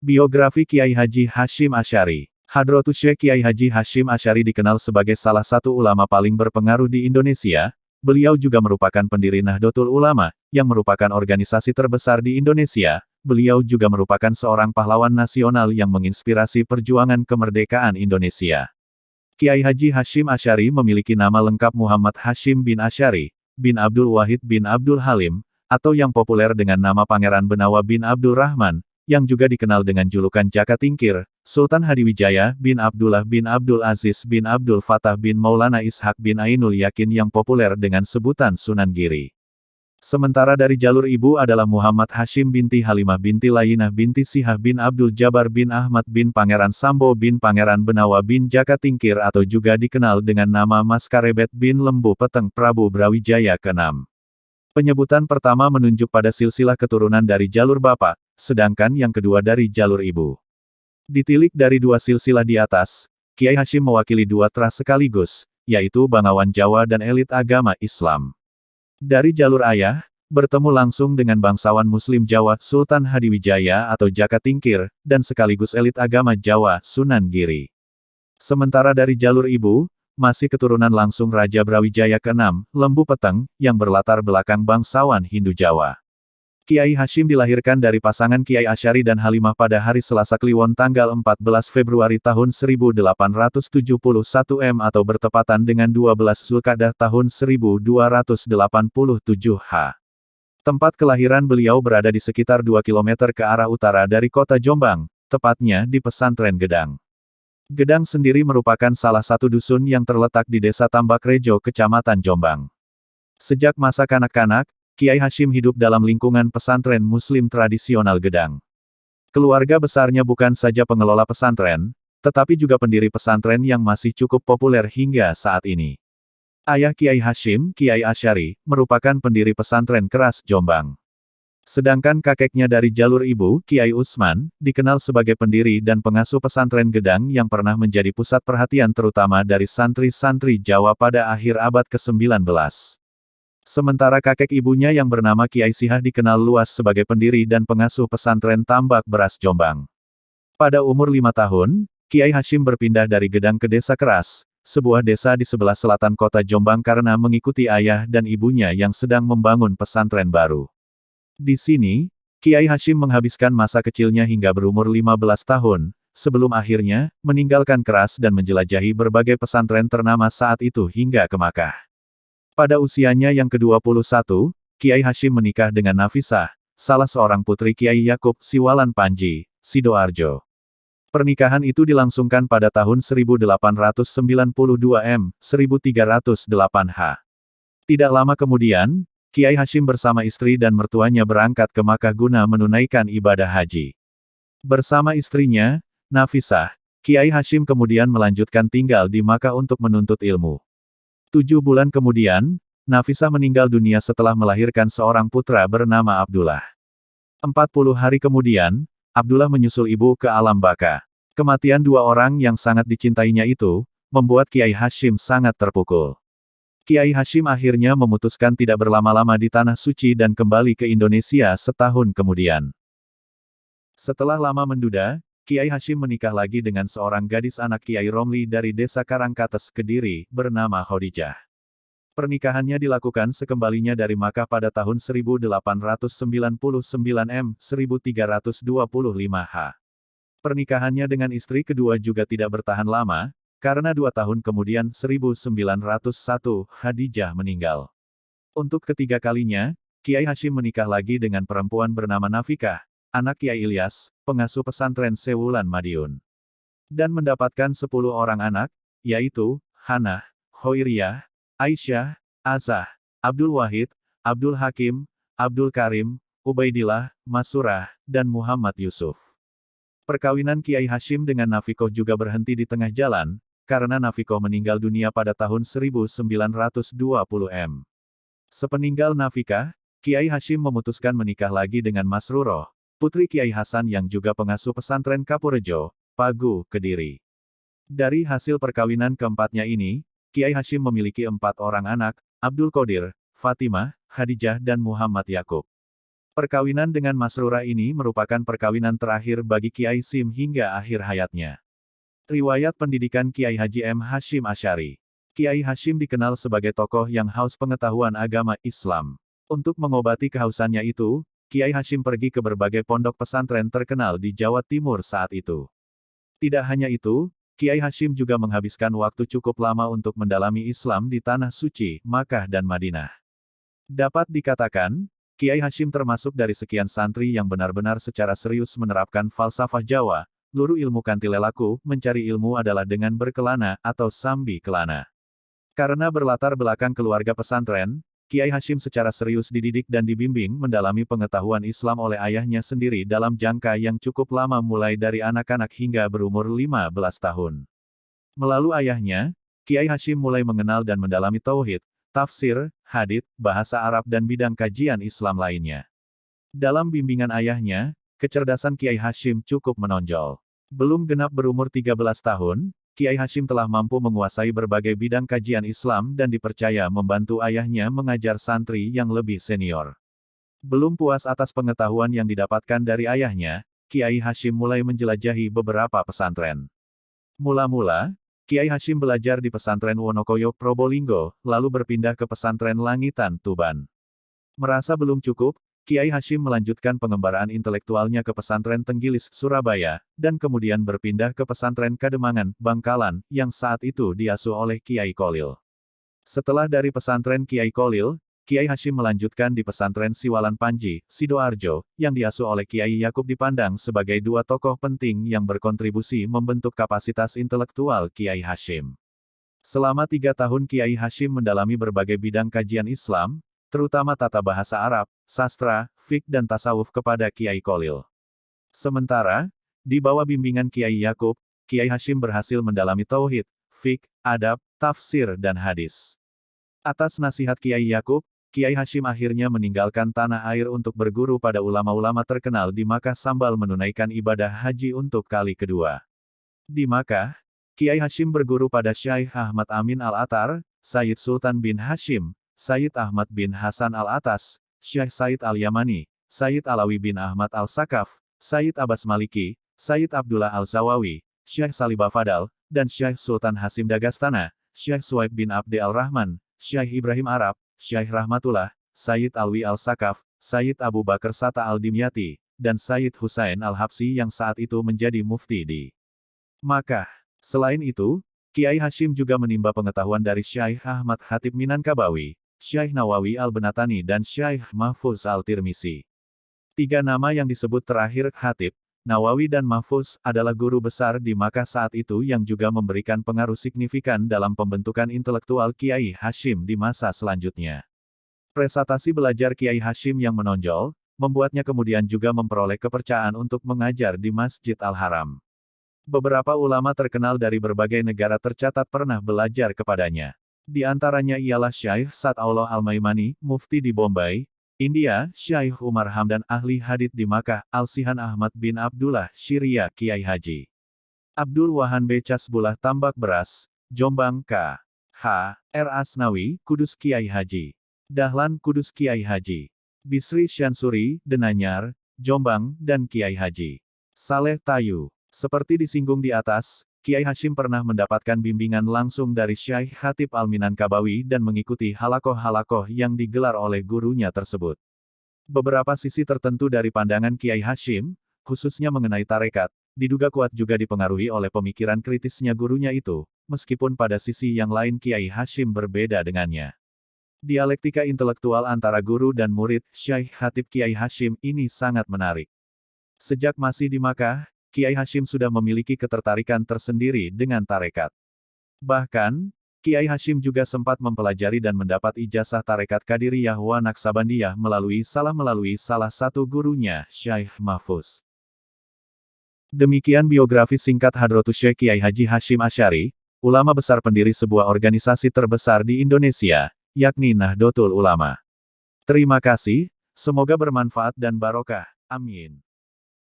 Biografi Kiai Haji Hasyim Asy'ari. Hadratus Syekh Kiai Haji Hasyim Asy'ari dikenal sebagai salah satu ulama paling berpengaruh di Indonesia. Beliau juga merupakan pendiri Nahdlatul Ulama, yang merupakan organisasi terbesar di Indonesia. Beliau juga merupakan seorang pahlawan nasional yang menginspirasi perjuangan kemerdekaan Indonesia. Kiai Haji Hasyim Asy'ari memiliki nama lengkap Muhammad Hasyim bin Asy'ari, bin Abdul Wahid bin Abdul Halim, atau yang populer dengan nama Pangeran Benawa bin Abdul Rahman, yang juga dikenal dengan julukan Jaka Tingkir, Sultan Hadiwijaya bin Abdullah bin Abdul Aziz bin Abdul Fattah bin Maulana Ishaq bin Ainul Yakin yang populer dengan sebutan Sunan Giri. Sementara dari jalur ibu adalah Muhammad Hasyim binti Halimah binti Layyinah binti Sihah bin Abdul Jabar bin Ahmad bin Pangeran Sambo bin Pangeran Benawa bin Jaka Tingkir atau juga dikenal dengan nama Mas Karebet bin Lembu Peteng Prabu Brawijaya ke-6. Penyebutan pertama menunjuk pada silsilah keturunan dari jalur bapak, sedangkan yang kedua dari jalur ibu. Ditilik dari dua silsilah di atas, Kiai Hasyim mewakili dua tras sekaligus, yaitu bangsawan Jawa dan elit agama Islam. Dari jalur ayah, bertemu langsung dengan bangsawan Muslim Jawa Sultan Hadiwijaya atau Jaka Tingkir, dan sekaligus elit agama Jawa Sunan Giri. Sementara dari jalur ibu, masih keturunan langsung Raja Brawijaya ke-6, Lembu Peteng, yang berlatar belakang bangsawan Hindu Jawa. Kiai Hasyim dilahirkan dari pasangan Kiai Asy'ari dan Halimah pada hari Selasa Kliwon tanggal 14 Februari tahun 1871 atau bertepatan dengan 12 Zulkadah tahun 1287 H. Tempat kelahiran beliau berada di sekitar 2 km ke arah utara dari kota Jombang, tepatnya di Pesantren Gedang. Gedang sendiri merupakan salah satu dusun yang terletak di Desa Tambakrejo, Kecamatan Jombang. Sejak masa kanak-kanak, Kiai Hasyim hidup dalam lingkungan pesantren Muslim tradisional Gedang. Keluarga besarnya bukan saja pengelola pesantren, tetapi juga pendiri pesantren yang masih cukup populer hingga saat ini. Ayah Kiai Hasyim, Kiai Asy'ari, merupakan pendiri pesantren Keras Jombang. Sedangkan kakeknya dari jalur ibu, Kiai Usman, dikenal sebagai pendiri dan pengasuh pesantren Gedang yang pernah menjadi pusat perhatian terutama dari santri-santri Jawa pada akhir abad ke-19. Sementara kakek ibunya yang bernama Kiai Sihah dikenal luas sebagai pendiri dan pengasuh pesantren Tambak Beras Jombang. Pada umur 5 tahun, Kiai Hasyim berpindah dari Gedang ke Desa Keras, sebuah desa di sebelah selatan kota Jombang karena mengikuti ayah dan ibunya yang sedang membangun pesantren baru. Di sini, Kiai Hasyim menghabiskan masa kecilnya hingga berumur 15 tahun, sebelum akhirnya, meninggalkan Keras dan menjelajahi berbagai pesantren ternama saat itu hingga ke Makkah. Pada usianya yang ke-21, Kiai Hasyim menikah dengan Nafisah, salah seorang putri Kiai Yakub Siwalan Panji, Sidoarjo. Pernikahan itu dilangsungkan pada tahun 1892 M, 1308 H. Tidak lama kemudian, Kiai Hasyim bersama istri dan mertuanya berangkat ke Makkah guna menunaikan ibadah haji. Bersama istrinya, Nafisah, Kiai Hasyim kemudian melanjutkan tinggal di Makkah untuk menuntut ilmu. 7 bulan kemudian, Nafisah meninggal dunia setelah melahirkan seorang putra bernama Abdullah. 40 hari kemudian, Abdullah menyusul ibu ke alam baka. Kematian dua orang yang sangat dicintainya itu, membuat Kiai Hasyim sangat terpukul. Kiai Hasyim akhirnya memutuskan tidak berlama-lama di Tanah Suci dan kembali ke Indonesia setahun kemudian. Setelah lama menduda, Kiai Hasyim menikah lagi dengan seorang gadis anak Kiai Romli dari Desa Karangkates, Kediri, bernama Khadijah. Pernikahannya dilakukan sekembalinya dari Makkah pada tahun 1899 M, 1325 H. Pernikahannya dengan istri kedua juga tidak bertahan lama, karena 2 tahun kemudian 1901, Khadijah meninggal. Untuk ketiga kalinya, Kiai Hasyim menikah lagi dengan perempuan bernama Nafikah, anak Kiai Ilyas, pengasuh pesantren Sewulan Madiun. Dan mendapatkan 10 orang anak, yaitu, Hanah, Khoiriyah, Aisyah, Azah, Abdul Wahid, Abdul Hakim, Abdul Karim, Ubaidillah, Masurah, dan Muhammad Yusuf. Perkawinan Kiai Hasyim dengan Nafikoh juga berhenti di tengah jalan, karena Nafikoh meninggal dunia pada tahun 1920 M. Sepeninggal Nafikah, Kiai Hasyim memutuskan menikah lagi dengan Masruroh, putri Kiai Hasan yang juga pengasuh pesantren Kapurejo, Pagu, Kediri. Dari hasil perkawinan keempatnya ini, Kiai Hasyim memiliki 4 orang anak, Abdul Qadir, Fatimah, Khadijah dan Muhammad Yakub. Perkawinan dengan Masrurah ini merupakan perkawinan terakhir bagi Kiai Sim hingga akhir hayatnya. Riwayat pendidikan Kiai Haji M. Hashim Asy'ari. Kiai Hashim dikenal sebagai tokoh yang haus pengetahuan agama Islam. Untuk mengobati kehausannya itu, Kiai Hashim pergi ke berbagai pondok pesantren terkenal di Jawa Timur saat itu. Tidak hanya itu, Kiai Hashim juga menghabiskan waktu cukup lama untuk mendalami Islam di Tanah Suci, Makkah dan Madinah. Dapat dikatakan, Kiai Hashim termasuk dari sekian santri yang benar-benar secara serius menerapkan falsafah Jawa, luru ilmu kantilelaku, mencari ilmu adalah dengan berkelana, atau sambi kelana. Karena berlatar belakang keluarga pesantren, Kiai Hashim secara serius dididik dan dibimbing mendalami pengetahuan Islam oleh ayahnya sendiri dalam jangka yang cukup lama mulai dari anak-anak hingga berumur 15 tahun. Melalui ayahnya, Kiai Hashim mulai mengenal dan mendalami tauhid, tafsir, hadits, bahasa Arab dan bidang kajian Islam lainnya. Dalam bimbingan ayahnya, kecerdasan Kiai Hashim cukup menonjol. Belum genap berumur 13 tahun, Kiai Hashim telah mampu menguasai berbagai bidang kajian Islam dan dipercaya membantu ayahnya mengajar santri yang lebih senior. Belum puas atas pengetahuan yang didapatkan dari ayahnya, Kiai Hashim mulai menjelajahi beberapa pesantren. Mula-mula, Kiai Hashim belajar di pesantren Wonokoyo, Probolinggo, lalu berpindah ke pesantren Langitan, Tuban. Merasa belum cukup, Kiai Hashim melanjutkan pengembaraan intelektualnya ke pesantren Tenggilis, Surabaya, dan kemudian berpindah ke pesantren Kademangan, Bangkalan, yang saat itu diasuh oleh Kiai Kolil. Setelah dari pesantren Kiai Kolil, Kiai Hashim melanjutkan di pesantren Siwalan Panji, Sidoarjo, yang diasuh oleh Kiai Yakub dipandang sebagai dua tokoh penting yang berkontribusi membentuk kapasitas intelektual Kiai Hashim. Selama 3 tahun Kiai Hashim mendalami berbagai bidang kajian Islam, terutama tata bahasa Arab, sastra, fiqh dan tasawuf kepada Kiai Kolil. Sementara, di bawah bimbingan Kiai Yakub, Kiai Hashim berhasil mendalami tauhid, fiqh, adab, tafsir dan hadis. Atas nasihat Kiai Yakub, Kiai Hashim akhirnya meninggalkan tanah air untuk berguru pada ulama-ulama terkenal di Makkah sambil menunaikan ibadah haji untuk kali kedua. Di Makkah, Kiai Hashim berguru pada Syaikh Ahmad Amin Al-Attar, Sayyid Sultan bin Hashim, Sayyid Ahmad bin Hasan Al-Atas, Syekh Said Al-Yamani, Sayyid Alawi bin Ahmad Al-Sakaf, Sayyid Abbas Maliki, Sayyid Abdullah Al-Zawawi, Syekh Salibah Fadal, dan Syekh Sultan Hasim Dagastana, Syekh Suwaib bin Abdi Al-Rahman, Syekh Ibrahim Arab, Syekh Rahmatullah, Sayyid Alwi Al-Sakaf, Sayyid Abu Bakar Sata Al-Dimyati, dan Sayyid Husain Al-Habsi yang saat itu menjadi mufti di Makkah. Selain itu, Kiai Hashim juga menimba pengetahuan dari Syekh Ahmad Khatib Minangkabawi, Syekh Nawawi Al-Banatani dan Syekh Mahfuz Al-Tirmisi. 3 nama yang disebut terakhir, Khatib, Nawawi dan Mahfuz, adalah guru besar di Makkah saat itu yang juga memberikan pengaruh signifikan dalam pembentukan intelektual Kiai Hashim di masa selanjutnya. Prestasi belajar Kiai Hashim yang menonjol, membuatnya kemudian juga memperoleh kepercayaan untuk mengajar di Masjid Al-Haram. Beberapa ulama terkenal dari berbagai negara tercatat pernah belajar kepadanya. Di antaranya ialah Syekh Sa'dullah Al-Maimani, mufti di Bombay, India, Syekh Umar Hamdan, ahli hadits di Makkah, Al-Sihan Ahmad bin Abdullah, Syria, Kiai Haji Abdul Wahan B. Casbullah Tambak Beras, Jombang, K. H. R. Asnawi, Kudus Kiai Haji Dahlan, Kudus Kiai Haji Bisri Syansuri, Denanyar, Jombang, dan Kiai Haji Saleh Tayu. Seperti disinggung di atas, Kiai Hashim pernah mendapatkan bimbingan langsung dari Syekh Khatib Al-Minangkabawi dan mengikuti halakoh-halakoh yang digelar oleh gurunya tersebut. Beberapa sisi tertentu dari pandangan Kiai Hashim, khususnya mengenai tarekat, diduga kuat juga dipengaruhi oleh pemikiran kritisnya gurunya itu, meskipun pada sisi yang lain Kiai Hashim berbeda dengannya. Dialektika intelektual antara guru dan murid, Syekh Khatib Kiai Hashim, ini sangat menarik. Sejak masih di Makkah, Kiai Hashim sudah memiliki ketertarikan tersendiri dengan tarekat. Bahkan, Kiai Hashim juga sempat mempelajari dan mendapat ijazah tarekat Qadiriyah wa Naksabandiyah melalui salah satu gurunya, Syekh Mahfuz. Demikian biografi singkat Hadratus Syekh Kiai Haji Hashim Asy'ari, ulama besar pendiri sebuah organisasi terbesar di Indonesia, yakni Nahdlatul Ulama. Terima kasih, semoga bermanfaat dan barokah. Amin.